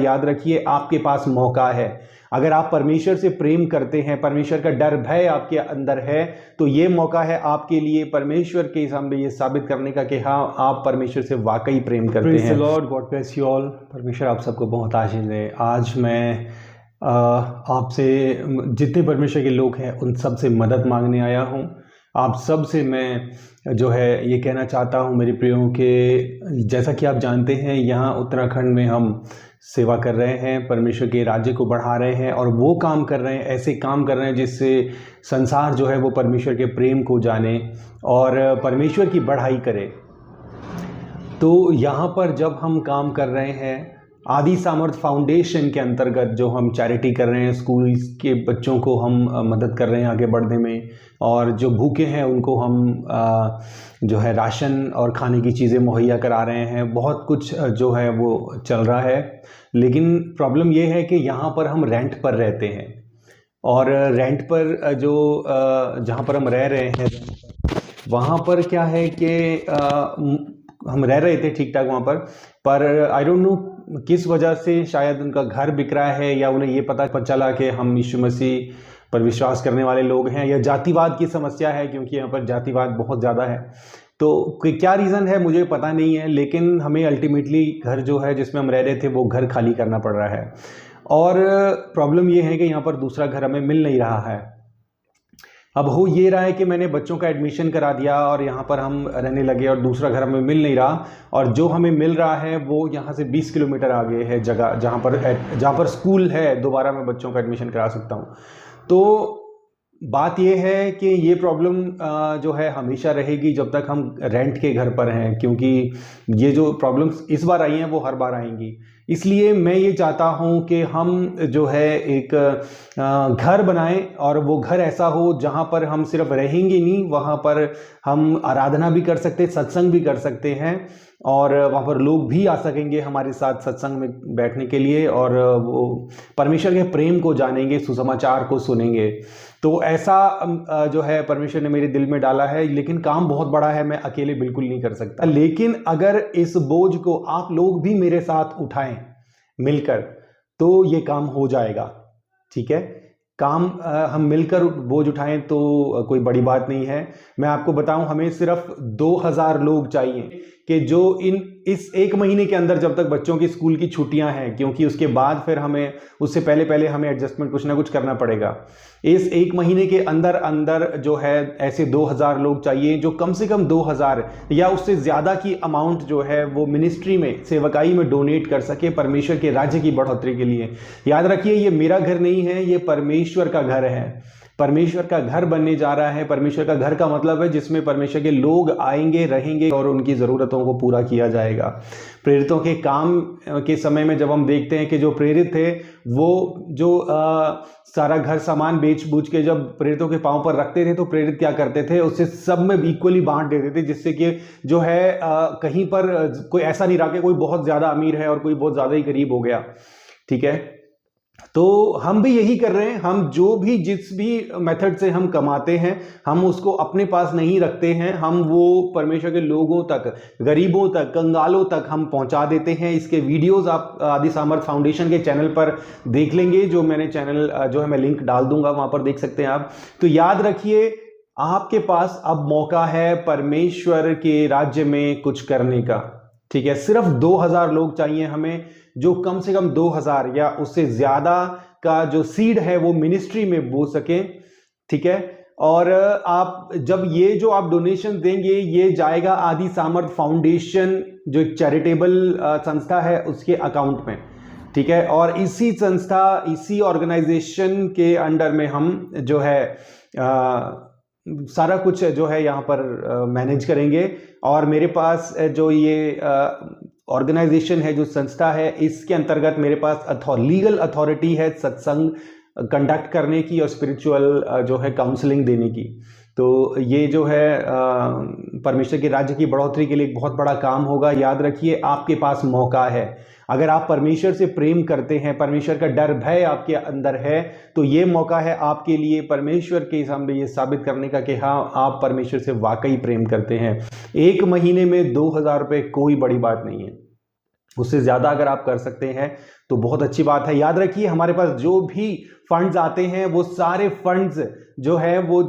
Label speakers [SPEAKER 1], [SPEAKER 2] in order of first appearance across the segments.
[SPEAKER 1] याद रखिए आपके पास मौका है। अगर आप परमेश्वर से प्रेम करते हैं, परमेश्वर का डर भय आपके अंदर है, तो ये मौका है आपके लिए परमेश्वर के सामने ये साबित करने का कि हाँ आप परमेश्वर से वाकई प्रेम करते हैं। Praise the Lord, God bless you all. परमेश्वर आप सबको बहुत आशीष दे। आज मैं आपसे, जितने परमेश्वर के लोग हैं उन सब से मदद मांगने आया हूँ। आप सब से मैं जो है ये कहना चाहता हूँ मेरे प्रियों के, जैसा कि आप जानते हैं यहाँ उत्तराखंड में हम सेवा कर रहे हैं, परमेश्वर के राज्य को बढ़ा रहे हैं और वो काम कर रहे हैं, ऐसे काम कर रहे हैं जिससे संसार जो है वो परमेश्वर के प्रेम को जाने और परमेश्वर की बढ़ाई करे। तो यहाँ पर जब हम काम कर रहे हैं आदि सामर्थ फाउंडेशन के अंतर्गत, जो हम चैरिटी कर रहे हैं, स्कूल के बच्चों को हम मदद कर रहे हैं आगे बढ़ने में, और जो भूखे हैं उनको हम जो है राशन और खाने की चीज़ें मुहैया करा रहे हैं। बहुत कुछ जो है वो चल रहा है, लेकिन प्रॉब्लम ये है कि यहाँ पर हम रेंट पर रहते हैं और रेंट पर जो जहाँ पर हम रह रहे हैं वहाँ पर क्या है कि हम रह रहे थे ठीक ठाक वहाँ पर आई डोंट नो किस वजह से, शायद उनका घर बिक रहा है या उन्हें ये पता चला कि हम यीशु मसीह पर विश्वास करने वाले लोग हैं, या जातिवाद की समस्या है क्योंकि यहाँ पर जातिवाद बहुत ज़्यादा है। तो क्या रीज़न है मुझे पता नहीं है, लेकिन हमें अल्टीमेटली घर जो है जिसमें हम रह रहे थे वो घर खाली करना पड़ रहा है। और प्रॉब्लम ये है कि यहाँ पर दूसरा घर हमें मिल नहीं रहा है। अब हो ये रहा है कि मैंने बच्चों का एडमिशन करा दिया और यहाँ पर हम रहने लगे और दूसरा घर हमें मिल नहीं रहा, और जो हमें मिल रहा है वो यहाँ से 20 किलोमीटर आगे है जगह जहाँ पर स्कूल है, दोबारा मैं बच्चों का एडमिशन करा सकता हूँ। तो बात ये है कि ये प्रॉब्लम जो है हमेशा रहेगी जब तक हम रेंट के घर पर हैं, क्योंकि ये जो प्रॉब्लम्स इस बार आई हैं वो हर बार आएंगी। इसलिए मैं ये चाहता हूँ कि हम जो है एक घर बनाएं, और वो घर ऐसा हो जहाँ पर हम सिर्फ रहेंगे नहीं, वहाँ पर हम आराधना भी कर सकते, सत्संग भी कर सकते हैं, और वहाँ पर लोग भी आ सकेंगे हमारे साथ सत्संग में बैठने के लिए, और वो परमेश्वर के प्रेम को जानेंगे, सुसमाचार को सुनेंगे। तो ऐसा जो है परमेश्वर ने मेरे दिल में डाला है, लेकिन काम बहुत बड़ा है, मैं अकेले बिल्कुल नहीं कर सकता। लेकिन अगर इस बोझ को आप लोग भी मेरे साथ उठाएं मिलकर, तो ये काम हो जाएगा। ठीक है, काम हम मिलकर बोझ उठाएं तो कोई बड़ी बात नहीं है। मैं आपको बताऊं, हमें सिर्फ 2000 लोग चाहिए कि जो इस एक महीने के अंदर, जब तक बच्चों की स्कूल की छुट्टियां हैं, क्योंकि उसके बाद फिर हमें उससे पहले हमें एडजस्टमेंट कुछ ना कुछ करना पड़ेगा। इस एक महीने के अंदर जो है ऐसे 2000 लोग चाहिए, जो कम से कम 2000 या उससे ज़्यादा की अमाउंट जो है वो मिनिस्ट्री में, सेवकाई में डोनेट कर सके परमेश्वर के राज्य की बढ़ोतरी के लिए। याद रखिए, ये मेरा घर नहीं है, ये परमेश्वर का घर है। परमेश्वर का घर बनने जा रहा है। परमेश्वर का घर का मतलब है जिसमें परमेश्वर के लोग आएंगे, रहेंगे और उनकी ज़रूरतों को पूरा किया जाएगा। प्रेरितों के काम के समय में जब हम देखते हैं कि जो प्रेरित थे वो जो सारा घर सामान बेच बूझ के जब प्रेरितों के पांव पर रखते थे, तो प्रेरित क्या करते थे, उससे सब में इक्वली बांट देते थे, जिससे कि जो है कहीं पर कोई ऐसा नहीं रहा कि कोई बहुत ज़्यादा अमीर है और कोई बहुत ज़्यादा ही गरीब हो गया। ठीक है, तो हम भी यही कर रहे हैं। हम जो भी जिस भी मेथड से हम कमाते हैं, हम उसको अपने पास नहीं रखते हैं, हम वो परमेश्वर के लोगों तक, गरीबों तक, कंगालों तक हम पहुंचा देते हैं। इसके वीडियोस आप आदि सामर्थ फाउंडेशन के चैनल पर देख लेंगे, जो मैंने चैनल जो है मैं लिंक डाल दूंगा, वहां पर देख सकते हैं आप। तो याद रखिए, आपके पास अब मौका है परमेश्वर के राज्य में कुछ करने का। ठीक है, सिर्फ 2000 लोग चाहिए हमें, जो कम से कम 2000 या उससे ज्यादा का जो सीड है वो मिनिस्ट्री में बो सके। ठीक है, और आप जब ये जो आप डोनेशन देंगे, ये जाएगा आदि सामर्थ फाउंडेशन, जो एक चैरिटेबल संस्था है, उसके अकाउंट में। ठीक है, और इसी संस्था, इसी ऑर्गेनाइजेशन के अंडर में हम जो है सारा कुछ जो है यहाँ पर मैनेज करेंगे। और मेरे पास जो ये ऑर्गेनाइजेशन है, जो संस्था है, इसके अंतर्गत मेरे पास लीगल अथॉरिटी है सत्संग कंडक्ट करने की और स्पिरिचुअल जो है काउंसलिंग देने की। तो ये जो है परमेश्वर के राज्य की बढ़ोतरी के लिए एक बहुत बड़ा काम होगा। याद रखिए, आपके पास मौका है। अगर आप परमेश्वर से प्रेम करते हैं, परमेश्वर का डर भय आपके अंदर है, तो ये मौका है आपके लिए परमेश्वर के सामने ये साबित करने का कि हाँ, आप परमेश्वर से वाकई प्रेम करते हैं। एक महीने में 2000 रुपये कोई बड़ी बात नहीं है। उससे ज़्यादा अगर आप कर सकते हैं तो बहुत अच्छी बात है। याद रखिए हमारे पास जो भी फंड्स आते हैं वो सारे फंड्स जो है वो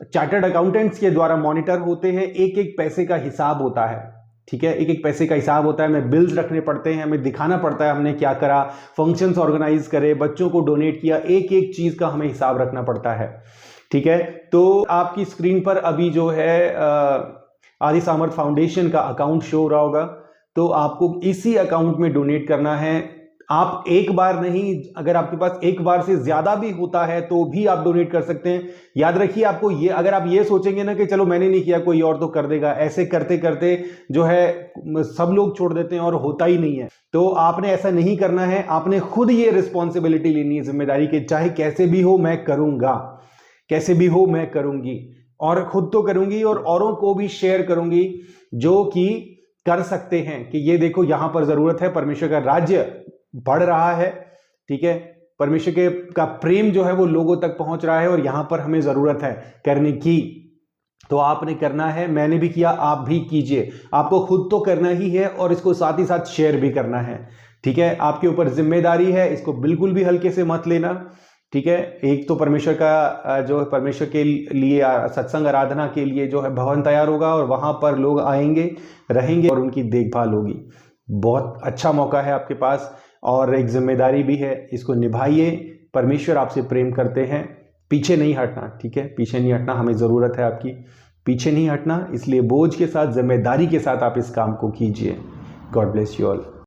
[SPEAKER 1] चार्टर्ड अकाउंटेंट्स के द्वारा मॉनिटर होते हैं। एक एक पैसे का हिसाब होता है, ठीक है, एक एक पैसे का हिसाब होता है। हमें बिल्स रखने पड़ते हैं, हमें दिखाना पड़ता है हमने क्या करा, फंक्शंस ऑर्गेनाइज करे, बच्चों को डोनेट किया, एक एक चीज का हमें हिसाब रखना पड़ता है, ठीक है। तो आपकी स्क्रीन पर अभी जो है आदि सामर्थ फाउंडेशन का अकाउंट शो हो रहा होगा, तो आपको इसी अकाउंट में डोनेट करना है। आप एक बार नहीं, अगर आपके पास एक बार से ज्यादा भी होता है तो भी आप डोनेट कर सकते हैं। याद रखिए आपको ये, अगर आप ये सोचेंगे ना कि चलो मैंने नहीं किया कोई और तो कर देगा, ऐसे करते करते जो है सब लोग छोड़ देते हैं और होता ही नहीं है। तो आपने ऐसा नहीं करना है, आपने खुद ये रिस्पॉन्सिबिलिटी लेनी है, जिम्मेदारी के, चाहे कैसे भी हो मैं करूंगा, कैसे भी हो मैं करूंगी, और खुद तो करूंगी और औरों को भी शेयर करूंगी जो कि कर सकते हैं कि ये देखो यहां पर जरूरत है, परमेश्वर का राज्य बढ़ रहा है, ठीक है, परमेश्वर के का प्रेम जो है वो लोगों तक पहुंच रहा है और यहां पर हमें जरूरत है करने की। तो आपने करना है, मैंने भी किया, आप भी कीजिए। आपको खुद तो करना ही है और इसको साथ ही साथ शेयर भी करना है, ठीक है। आपके ऊपर जिम्मेदारी है, इसको बिल्कुल भी हल्के से मत लेना, ठीक है। एक तो परमेश्वर का जो है, परमेश्वर के लिए सत्संग आराधना के लिए जो है भवन तैयार होगा और वहां पर लोग आएंगे, रहेंगे और उनकी देखभाल होगी। बहुत अच्छा मौका है आपके पास और एक जिम्मेदारी भी है, इसको निभाइए। परमेश्वर आपसे प्रेम करते हैं, पीछे नहीं हटना, ठीक है, पीछे नहीं हटना, हमें ज़रूरत है आपकी, पीछे नहीं हटना। इसलिए बोझ के साथ, जिम्मेदारी के साथ आप इस काम को कीजिए। God bless you all.